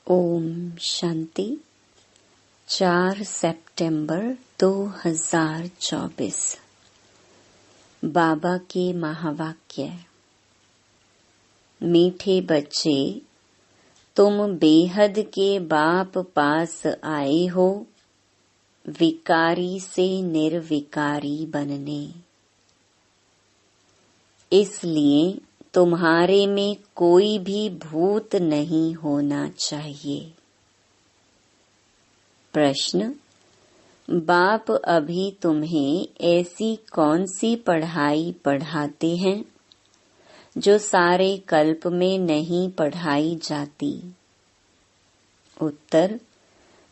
ओम शांति। 4 सितंबर 2024। बाबा के महावाक्य। मीठे बच्चे, तुम बेहद के बाप पास आए हो, विकारी से निर्विकारी बनने। इसलिए तुम्हारे में कोई भी भूत नहीं होना चाहिए। प्रश्न: बाप अभी तुम्हें ऐसी कौन सी पढ़ाई पढ़ाते हैं जो सारे कल्प में नहीं पढ़ाई जाती? उत्तर: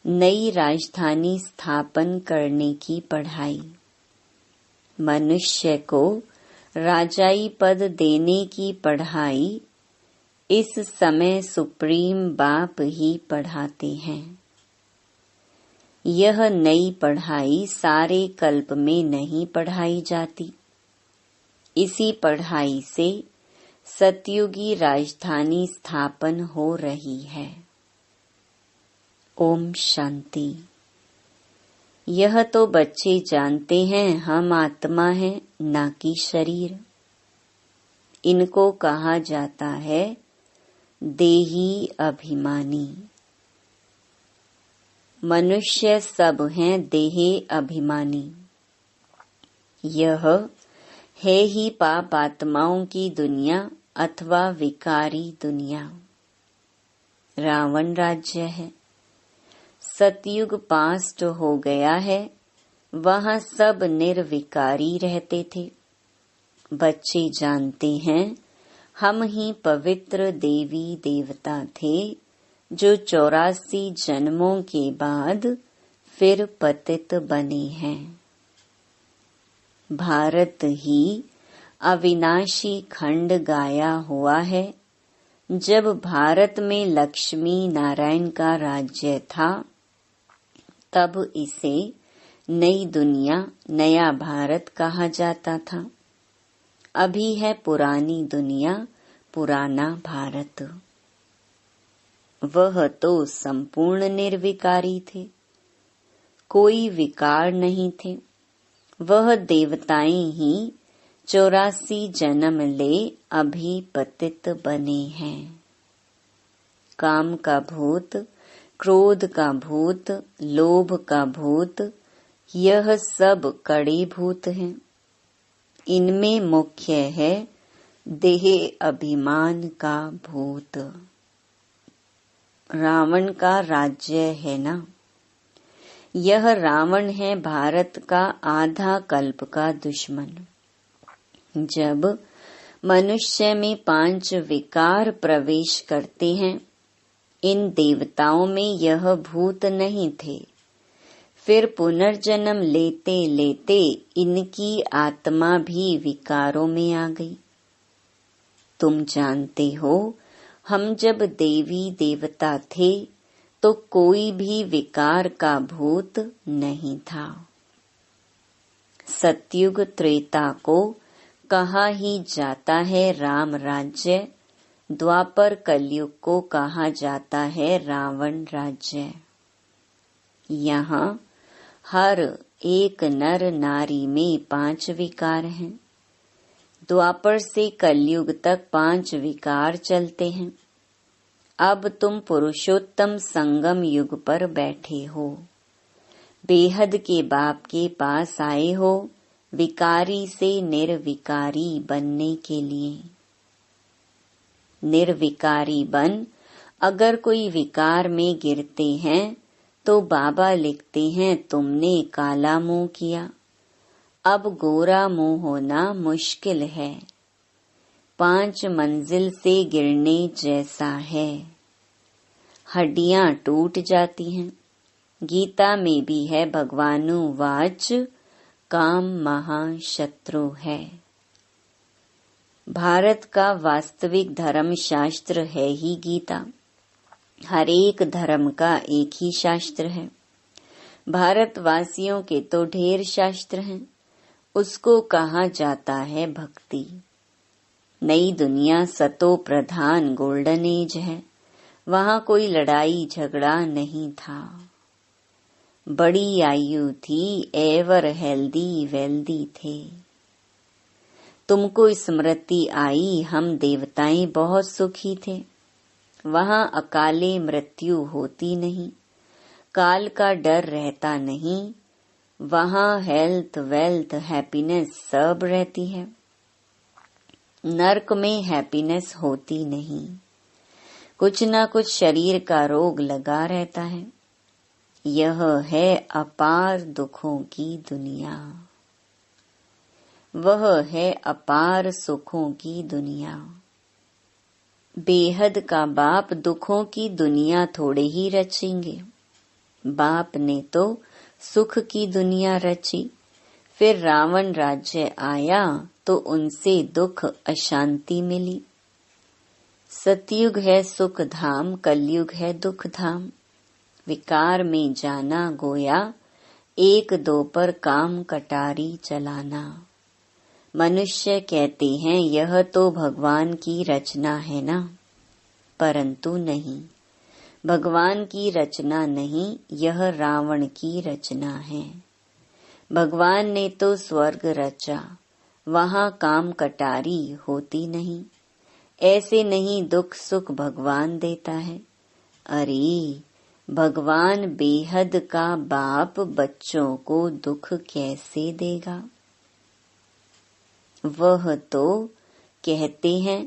नई राजधानी स्थापन करने की पढ़ाई। मनुष्य को राजाई पद देने की पढ़ाई इस समय सुप्रीम बाप ही पढ़ाते हैं। यह नई पढ़ाई सारे कल्प में नहीं पढ़ाई जाती। इसी पढ़ाई से सतयुगी राजधानी स्थापन हो रही है। ओम शांति। यह तो बच्चे जानते हैं हम आत्मा हैं, ना कि शरीर। इनको कहा जाता है देही अभिमानी। मनुष्य सब हैं देहे अभिमानी। यह है ही पाप आत्माओं की दुनिया अथवा विकारी दुनिया। रावण राज्य है। सतयुग पास्ट हो गया है, वहाँ सब निर्विकारी रहते थे। बच्चे जानते हैं हम ही पवित्र देवी देवता थे जो 84 जन्मों के बाद फिर पतित बने हैं। भारत ही अविनाशी खंड गाया हुआ है। जब भारत में लक्ष्मी नारायण का राज्य था, तब इसे नई दुनिया, नया भारत कहा जाता था। अभी है पुरानी दुनिया, पुराना भारत। वह तो संपूर्ण निर्विकारी थे, कोई विकार नहीं थे। वह देवताएं ही 84 जन्म ले अभी पतित बने हैं। काम का भूत, क्रोध का भूत, लोभ का भूत, यह सब कड़े भूत हैं। इनमें मुख्य है देह अभिमान का भूत। रावण का राज्य है ना। यह रावण है भारत का आधा कल्प का दुश्मन। जब मनुष्य में 5 विकार प्रवेश करते हैं, इन देवताओं में यह भूत नहीं थे। फिर पुनर्जन्म लेते लेते इनकी आत्मा भी विकारों में आ गई। तुम जानते हो, हम जब देवी देवता थे तो कोई भी विकार का भूत नहीं था। सतयुग त्रेता को कहा ही जाता है राम राज्य, द्वापर कलयुग को कहा जाता है रावण राज्य। यहाँ हर एक नर नारी में 5 विकार हैं। द्वापर से कलयुग तक 5 विकार चलते हैं। अब तुम पुरुषोत्तम संगम युग पर बैठे हो, बेहद के बाप के पास आए हो, विकारी से निर्विकारी बनने के लिए। निर्विकारी बन अगर कोई विकार में गिरते हैं तो बाबा लिखते हैं तुमने काला मुंह किया, अब गोरा मुंह होना मुश्किल है। 5 मंजिल से गिरने जैसा है। हड्डियां टूट जाती हैं। गीता में भी है भगवानुवाच, काम महाशत्रु है। भारत का वास्तविक धर्म शास्त्र है ही गीता। हर एक धर्म का एक ही शास्त्र है। भारतवासियों के तो ढेर शास्त्र हैं। उसको कहा जाता है भक्ति। नई दुनिया सतो प्रधान गोल्डन एज है। वहां कोई लड़ाई झगड़ा नहीं था। बड़ी आयु थी, एवर हेल्दी वेल्दी थे। तुमको स्मृति आई, हम देवताएं बहुत सुखी थे। वहां अकाले मृत्यु होती नहीं, काल का डर रहता नहीं। वहां हेल्थ वेल्थ हैप्पीनेस सब रहती है। नर्क में हैप्पीनेस होती नहीं, कुछ न कुछ शरीर का रोग लगा रहता है। यह है अपार दुखों की दुनिया, वह है अपार सुखों की दुनिया। बेहद का बाप दुखों की दुनिया थोड़े ही रचेंगे। बाप ने तो सुख की दुनिया रची। फिर रावण राज्य आया तो उनसे दुख अशांति मिली। सतयुग है सुख धाम, कलयुग है दुख धाम। विकार में जाना गोया, एक दो पर काम कटारी चलाना। मनुष्य कहते हैं यह तो भगवान की रचना है ना, परंतु नहीं, भगवान की रचना नहीं, यह रावण की रचना है। भगवान ने तो स्वर्ग रचा, वहां काम कटारी होती नहीं। ऐसे नहीं दुख सुख भगवान देता है। अरे भगवान बेहद का बाप बच्चों को दुख कैसे देगा। वह तो कहते हैं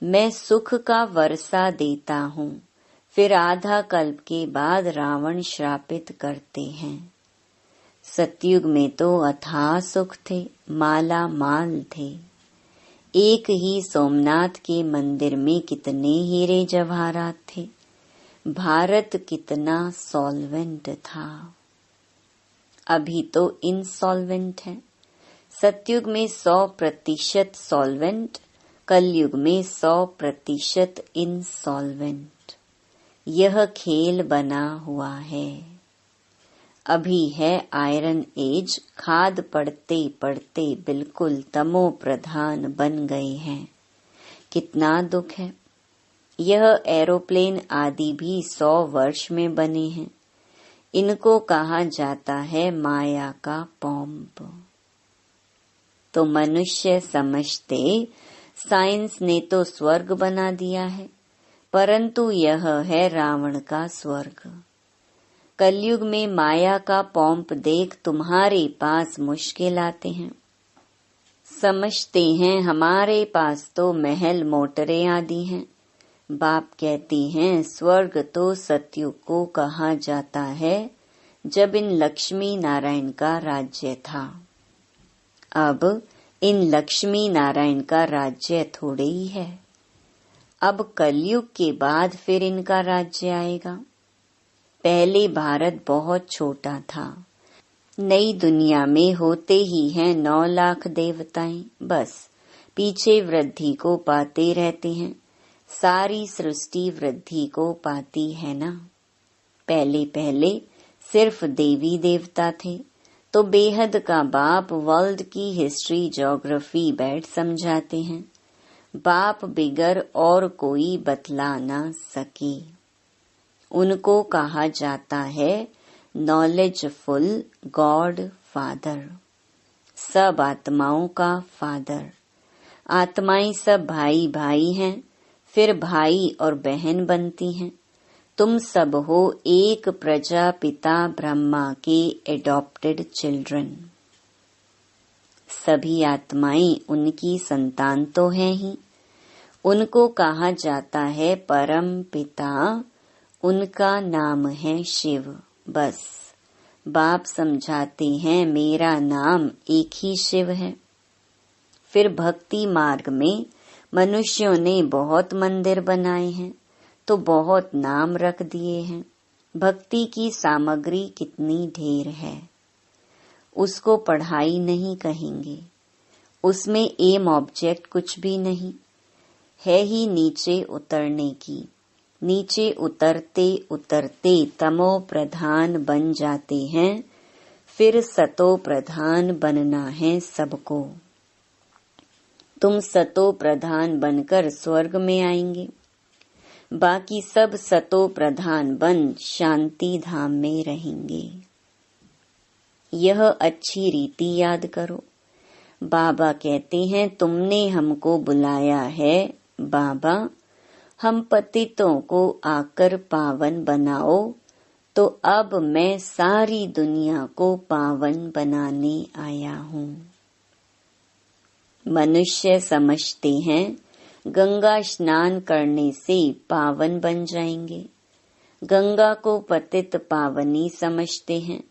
मैं सुख का वर्षा देता हूँ, फिर आधा कल्प के बाद रावण श्रापित करते हैं। सतयुग में तो अथाह सुख थे, माला माल थे। एक ही सोमनाथ के मंदिर में कितने हीरे जवाहरात थे। भारत कितना सॉल्वेंट था, अभी तो इनसॉल्वेंट है। सतयुग में 100% सॉल्वेंट, कलयुग में 100% इनसॉल्वेंट। यह खेल बना हुआ है। अभी है आयरन एज, खाद पड़ते पड़ते बिल्कुल तमो प्रधान बन गए हैं। कितना दुख है। यह एरोप्लेन आदि भी 100 वर्ष में बने हैं। इनको कहा जाता है माया का पॉम्प। तो मनुष्य समझते साइंस ने तो स्वर्ग बना दिया है, परंतु यह है रावण का स्वर्ग। कलयुग में माया का पॉम्प देख तुम्हारे पास मुश्किल आते हैं। समझते हैं हमारे पास तो महल मोटरें आदि हैं। बाप कहते हैं स्वर्ग तो सतयुग को कहा जाता है, जब इन लक्ष्मी नारायण का राज्य था। अब इन लक्ष्मी नारायण का राज्य थोड़े ही है। अब कलयुग के बाद फिर इनका राज्य आएगा। पहले भारत बहुत छोटा था। नई दुनिया में होते ही हैं 9 लाख देवताएं, बस पीछे वृद्धि को पाते रहते हैं। सारी सृष्टि वृद्धि को पाती है ना। पहले पहले सिर्फ देवी देवता थे, तो बेहद का बाप वर्ल्ड की हिस्ट्री ज्योग्राफी बैठ समझाते हैं। बाप बिगर और कोई बतला ना सके। उनको कहा जाता है नॉलेजफुल गॉड फादर, सब आत्माओं का फादर। आत्माएं सब भाई भाई हैं, फिर भाई और बहन बनती हैं। तुम सब हो एक प्रजापिता ब्रह्मा के एडॉप्टेड चिल्ड्रन। सभी आत्माएं उनकी संतान तो हैं ही। उनको कहा जाता है परम पिता, उनका नाम है शिव। बस बाप समझाते हैं मेरा नाम एक ही शिव है। फिर भक्ति मार्ग में मनुष्यों ने बहुत मंदिर बनाए हैं, तो बहुत नाम रख दिए हैं। भक्ति की सामग्री कितनी ढेर है, उसको पढ़ाई नहीं कहेंगे। उसमें एम ऑब्जेक्ट कुछ भी नहीं है, ही नीचे उतरने की। नीचे उतरते उतरते तमो प्रधान बन जाते हैं, फिर सतो प्रधान बनना है सबको। तुम सतो प्रधान बनकर स्वर्ग में आएंगे। बाकी सब सतो प्रधान बन शांति धाम में रहेंगे। यह अच्छी रीति याद करो। बाबा कहते हैं, तुमने हमको बुलाया है बाबा, हम पतितों को आकर पावन बनाओ। तो अब मैं सारी दुनिया को पावन बनाने आया हूँ। मनुष्य समझते हैं गंगा स्नान करने से पावन बन जाएंगे। गंगा को पतित पावनी समझते हैं।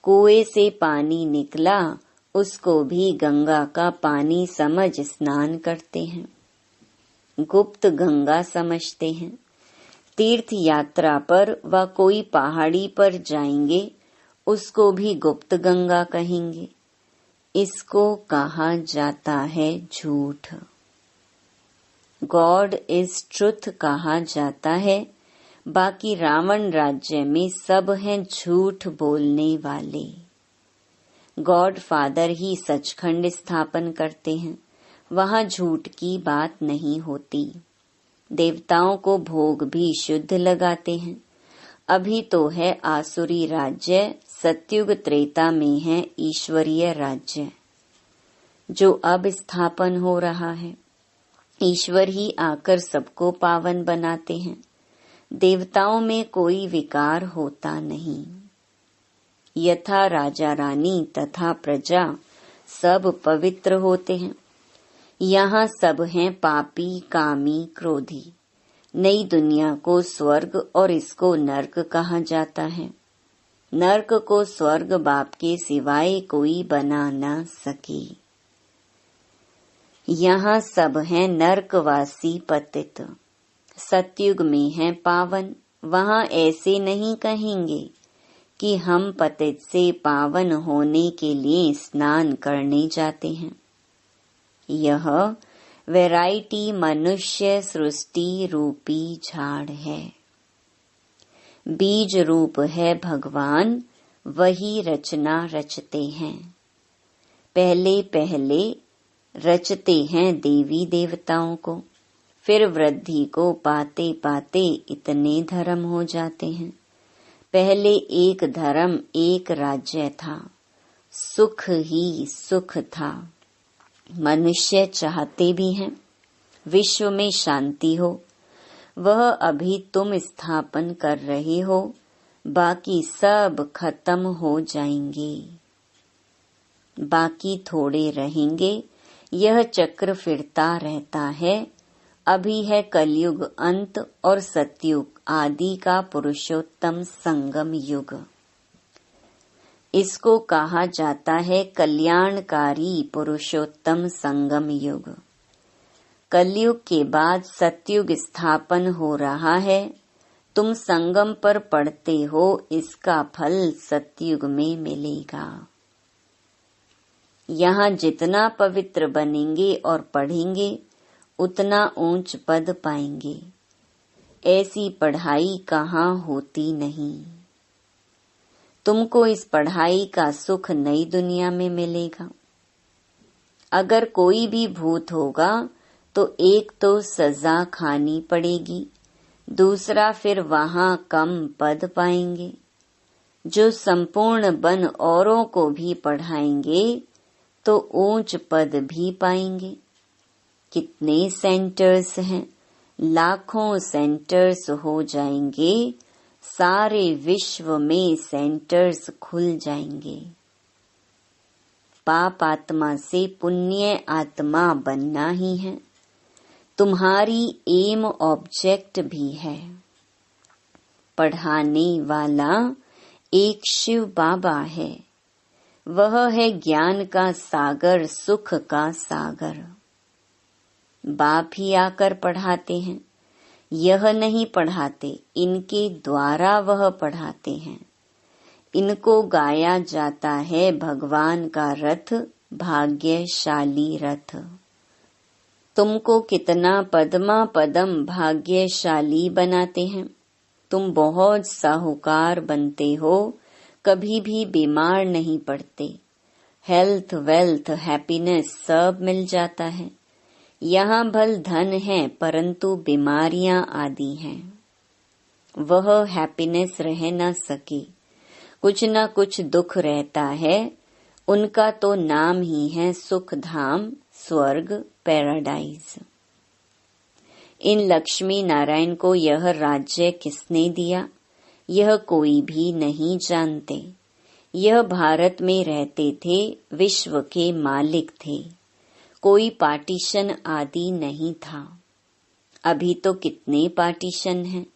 कुएं से पानी निकला, उसको भी गंगा का पानी समझ स्नान करते हैं। गुप्त गंगा समझते हैं। तीर्थ यात्रा पर व कोई पहाड़ी पर जाएंगे, उसको भी गुप्त गंगा कहेंगे। इसको कहा जाता है झूठ। गॉड इज ट्रुथ कहा जाता है। बाकी रावण राज्य में सब हैं झूठ बोलने वाले। गॉड फादर ही सचखंड स्थापन करते हैं, वहाँ झूठ की बात नहीं होती। देवताओं को भोग भी शुद्ध लगाते हैं। अभी तो है आसुरी राज्य, सत्युग त्रेता में है ईश्वरीय राज्य, जो अब स्थापन हो रहा है। ईश्वर ही आकर सबको पावन बनाते हैं। देवताओं में कोई विकार होता नहीं। यथा राजा रानी तथा प्रजा सब पवित्र होते हैं। यहाँ सब हैं पापी, कामी, क्रोधी। नई दुनिया को स्वर्ग और इसको नर्क कहा जाता है। नर्क को स्वर्ग बाप के सिवाय कोई बना न सके। यहाँ सब हैं नर्कवासी पतित। सतयुग में है पावन। वहाँ ऐसे नहीं कहेंगे कि हम पतित से पावन होने के लिए स्नान करने जाते हैं। यह वैरायटी मनुष्य सृष्टि रूपी झाड़ है। बीज रूप है भगवान, वही रचना रचते हैं। पहले पहले रचते हैं देवी देवताओं को, फिर वृद्धि को पाते पाते इतने धर्म हो जाते हैं। पहले एक धर्म, एक राज्य था, सुख ही सुख था। मनुष्य चाहते भी हैं विश्व में शांति हो। वह अभी तुम स्थापन कर रहे हो, बाकी सब खत्म हो जाएंगे। बाकी थोड़े रहेंगे। यह चक्र फिरता रहता है। अभी है कलयुग अंत और सतयुग आदि का पुरुषोत्तम संगम युग। इसको कहा जाता है कल्याणकारी पुरुषोत्तम संगम युग। कलयुग के बाद सतयुग स्थापन हो रहा है। तुम संगम पर पढ़ते हो, इसका फल सतयुग में मिलेगा। यहाँ जितना पवित्र बनेंगे और पढ़ेंगे, उतना ऊंच पद पाएंगे। ऐसी पढ़ाई कहाँ होती नहीं। तुमको इस पढ़ाई का सुख नई दुनिया में मिलेगा। अगर कोई भी भूत होगा तो एक तो सजा खानी पड़ेगी, दूसरा फिर वहाँ कम पद पाएंगे। जो संपूर्ण बन औरों को भी पढ़ाएंगे तो ऊंच पद भी पाएंगे। कितने सेंटर्स हैं, लाखों सेंटर्स हो जाएंगे। सारे विश्व में सेंटर्स खुल जाएंगे। पाप आत्मा से पुण्य आत्मा बनना ही है। तुम्हारी एम ऑब्जेक्ट भी है। पढ़ाने वाला एक शिव बाबा है। वह है ज्ञान का सागर, सुख का सागर। बाप ही आकर पढ़ाते हैं। यह नहीं पढ़ाते, इनके द्वारा वह पढ़ाते हैं। इनको गाया जाता है भगवान का रथ, भाग्यशाली रथ। तुमको कितना पद्मा पदम भाग्यशाली बनाते हैं। तुम बहुत साहूकार बनते हो, कभी भी बीमार नहीं पड़ते। हेल्थ, वेल्थ, हैप्पीनेस सब मिल जाता है। यहाँ भल धन है परंतु बीमारियां आदि हैं। वह हैप्पीनेस रह न सके, कुछ न कुछ दुख रहता है। उनका तो नाम ही है सुख धाम, स्वर्ग, पैराडाइज। इन लक्ष्मी नारायण को यह राज्य किसने दिया, यह कोई भी नहीं जानते। यह भारत में रहते थे, विश्व के मालिक थे। कोई पार्टीशन आदि नहीं था। अभी तो कितने पार्टीशन हैं।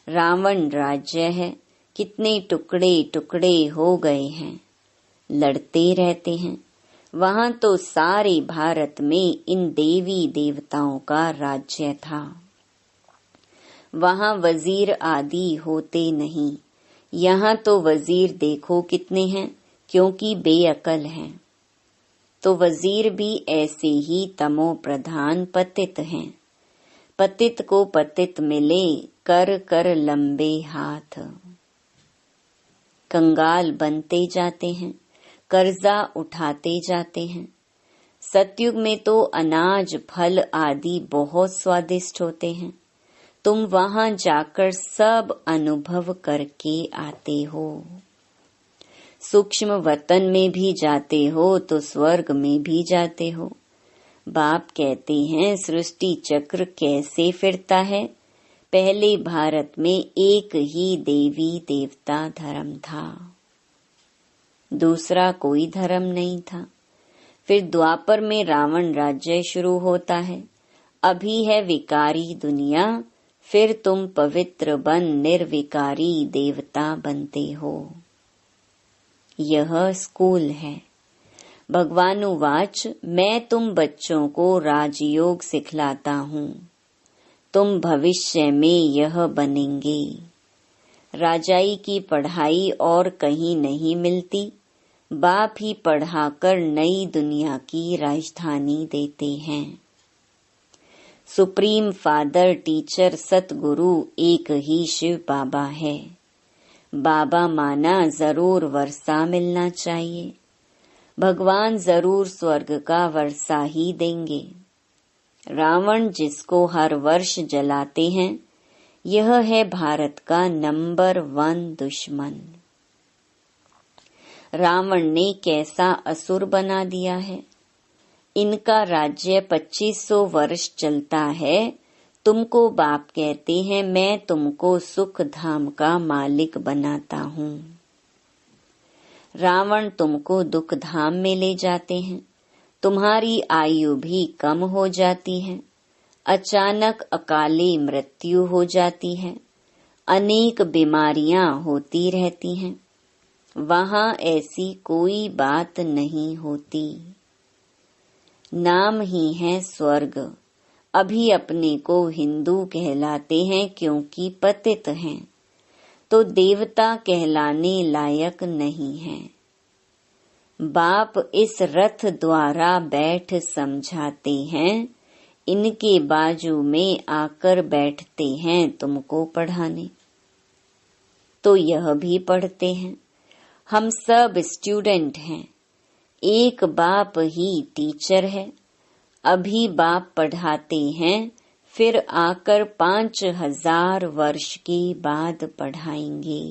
रावण राज्य है, कितने टुकड़े टुकड़े हो गए हैं, लड़ते रहते हैं। वहां तो सारे भारत में इन देवी देवताओं का राज्य था। वहां वजीर आदि होते नहीं। यहाँ तो वजीर देखो कितने हैं, क्योंकि बेअकल हैं। तो वजीर भी ऐसे ही तमो प्रधान पतित हैं। पतित को पतित मिले, कर कर लंबे हाथ। कंगाल बनते जाते हैं, कर्जा उठाते जाते हैं। सतयुग में तो अनाज फल आदि बहुत स्वादिष्ट होते हैं। तुम वहां जाकर सब अनुभव करके आते हो। सूक्ष्म वतन में भी जाते हो तो स्वर्ग में भी जाते हो। बाप कहते हैं सृष्टि चक्र कैसे फिरता है। पहले भारत में एक ही देवी देवता धर्म था, दूसरा कोई धर्म नहीं था। फिर द्वापर में रावण राज्य शुरू होता है। अभी है विकारी दुनिया, फिर तुम पवित्र बन निर्विकारी देवता बनते हो। यह स्कूल है। भगवानुवाच, मैं तुम बच्चों को राजयोग सिखलाता हूँ। तुम भविष्य में यह बनेंगे। राजाई की पढ़ाई और कहीं नहीं मिलती। बाप ही पढ़ाकर नई दुनिया की राजधानी देते हैं। सुप्रीम फादर टीचर सतगुरु एक ही शिव बाबा है। बाबा माना जरूर वर्षा मिलना चाहिए। भगवान जरूर स्वर्ग का वर्षा ही देंगे। रावण जिसको हर वर्ष जलाते हैं, यह है भारत का नंबर 1 दुश्मन। रावण ने कैसा असुर बना दिया है। इनका राज्य 2500 वर्ष चलता है। तुमको बाप कहते हैं मैं तुमको सुख धाम का मालिक बनाता हूँ। रावण तुमको दुख धाम में ले जाते हैं। तुम्हारी आयु भी कम हो जाती है। अचानक अकाले मृत्यु हो जाती है। अनेक बीमारियां होती रहती हैं। वहां ऐसी कोई बात नहीं होती। नाम ही है स्वर्ग। अभी अपने को हिंदू कहलाते हैं क्योंकि पतित हैं, तो देवता कहलाने लायक नहीं हैं। बाप इस रथ द्वारा बैठ समझाते हैं। इनके बाजू में आकर बैठते हैं तुमको पढ़ाने। तो यह भी पढ़ते हैं। हम सब स्टूडेंट हैं। एक बाप ही टीचर है। अभी बाप पढ़ाते हैं, फिर आकर 5000 वर्ष के बाद पढ़ाएंगे।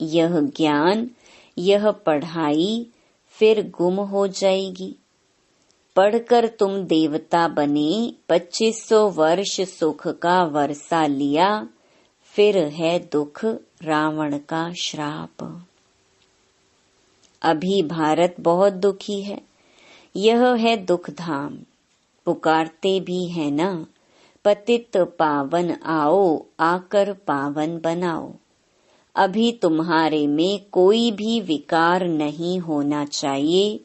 यह ज्ञान, यह पढ़ाई फिर गुम हो जाएगी। पढ़कर तुम देवता बने, 2500 वर्ष सुख का वर्षा लिया, फिर है दुख रावण का श्राप। अभी भारत बहुत दुखी है। यह है दुख धाम। पुकारते भी है ना, पतित पावन आओ, आकर पावन बनाओ। अभी तुम्हारे में कोई भी विकार नहीं होना चाहिए,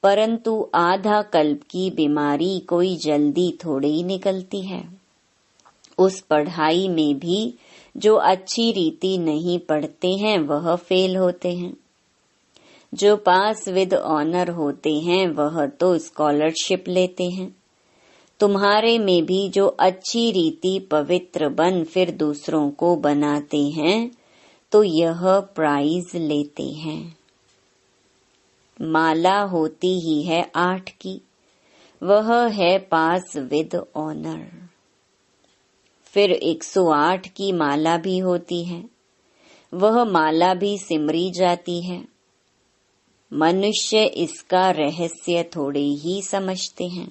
परंतु आधा कल्प की बीमारी कोई जल्दी थोड़े ही निकलती है। उस पढ़ाई में भी जो अच्छी रीति नहीं पढ़ते हैं वह फेल होते हैं। जो पास विद ऑनर होते हैं वह तो स्कॉलरशिप लेते हैं। तुम्हारे में भी जो अच्छी रीति पवित्र बन फिर दूसरों को बनाते हैं, तो यह प्राइज लेते हैं। माला होती ही है 8 की। वह है पास विद ऑनर। फिर 108 की माला भी होती है, वह माला भी सिमरी जाती है। मनुष्य इसका रहस्य थोड़े ही समझते हैं।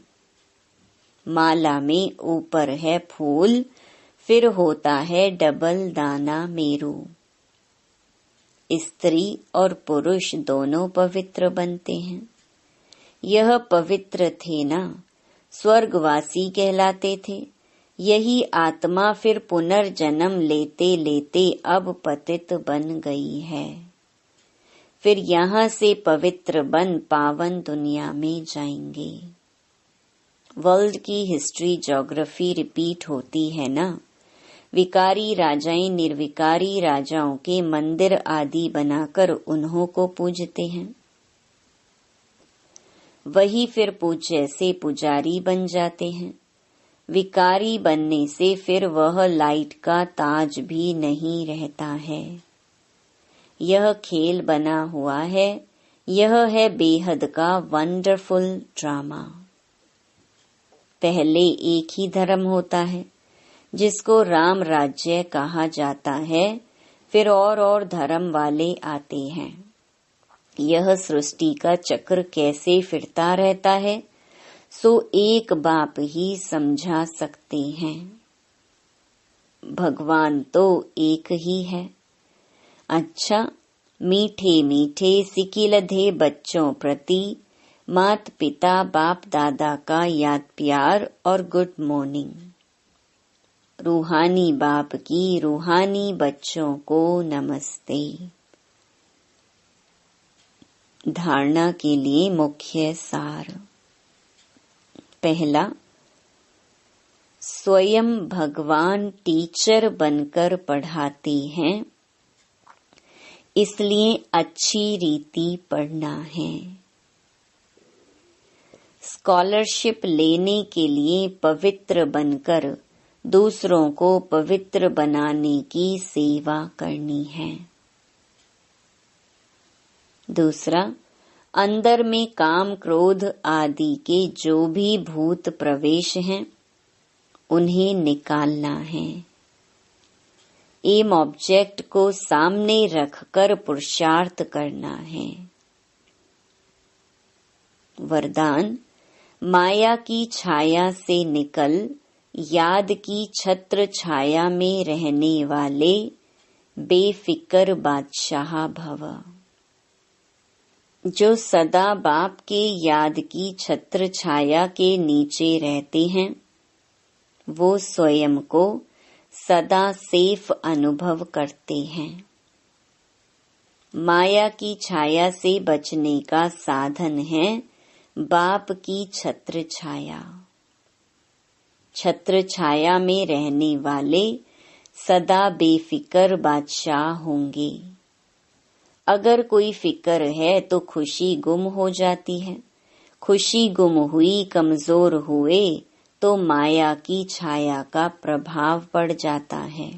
माला में ऊपर है फूल, फिर होता है डबल दाना मेरू। स्त्री और पुरुष दोनों पवित्र बनते हैं। यह पवित्र थे ना, स्वर्गवासी कहलाते थे। यही आत्मा फिर पुनर्जन्म लेते लेते अब पतित बन गई है। फिर यहाँ से पवित्र बन पावन दुनिया में जाएंगे। वर्ल्ड की हिस्ट्री ज्योग्राफी रिपीट होती है ना। विकारी राजाएं निर्विकारी राजाओं के मंदिर आदि बनाकर उन्हों को पूजते हैं। वही फिर पूज्य से पुजारी बन जाते हैं। विकारी बनने से फिर वह लाइट का ताज भी नहीं रहता है। यह खेल बना हुआ है, यह है बेहद का वंडरफुल ड्रामा। पहले एक ही धर्म होता है जिसको राम राज्य कहा जाता है, फिर और धर्म वाले आते हैं। यह सृष्टि का चक्र कैसे फिरता रहता है, सो एक बाप ही समझा सकते हैं। भगवान तो एक ही है। अच्छा, मीठे मीठे सिकिलधे बच्चों प्रति मात पिता बाप दादा का याद प्यार और गुड मॉर्निंग। रूहानी बाप की रूहानी बच्चों को नमस्ते। धारणा के लिए मुख्य सार। पहला, स्वयं भगवान टीचर बनकर पढ़ाते हैं, इसलिए अच्छी रीति पढ़ना है। स्कॉलरशिप लेने के लिए पवित्र बनकर दूसरों को पवित्र बनाने की सेवा करनी है। दूसरा, अंदर में काम क्रोध आदि के जो भी भूत प्रवेश हैं, उन्हें निकालना है। एम ऑब्जेक्ट को सामने रखकर पुरुषार्थ करना है। वरदान, माया की छाया से निकल याद की छत्र छाया में रहने वाले बेफिक्र बादशाह भव। जो सदा बाप के याद की छत्र छाया के नीचे रहते हैं, वो स्वयं को सदा सेफ अनुभव करते हैं। माया की छाया से बचने का साधन है बाप की छत्र छाया। छत्र छाया में रहने वाले सदा बेफिक्र बादशाह होंगे। अगर कोई फिक्र है तो खुशी गुम हो जाती है। खुशी गुम हुई, कमजोर हुए तो माया की छाया का प्रभाव पड़ जाता है,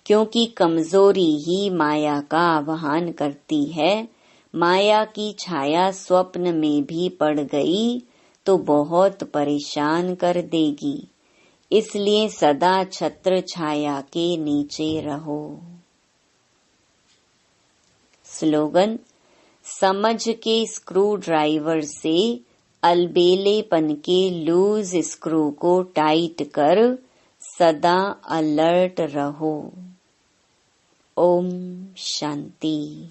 क्योंकि कमजोरी ही माया का आवाहन करती है। माया की छाया स्वप्न में भी पड़ गई तो बहुत परेशान कर देगी। इसलिए सदा छत्र छाया के नीचे रहो। स्लोगन, समझ के स्क्रू ड्राइवर से अलबेलेपन के लूज स्क्रू को टाइट कर सदा अलर्ट रहो। ओम शांति।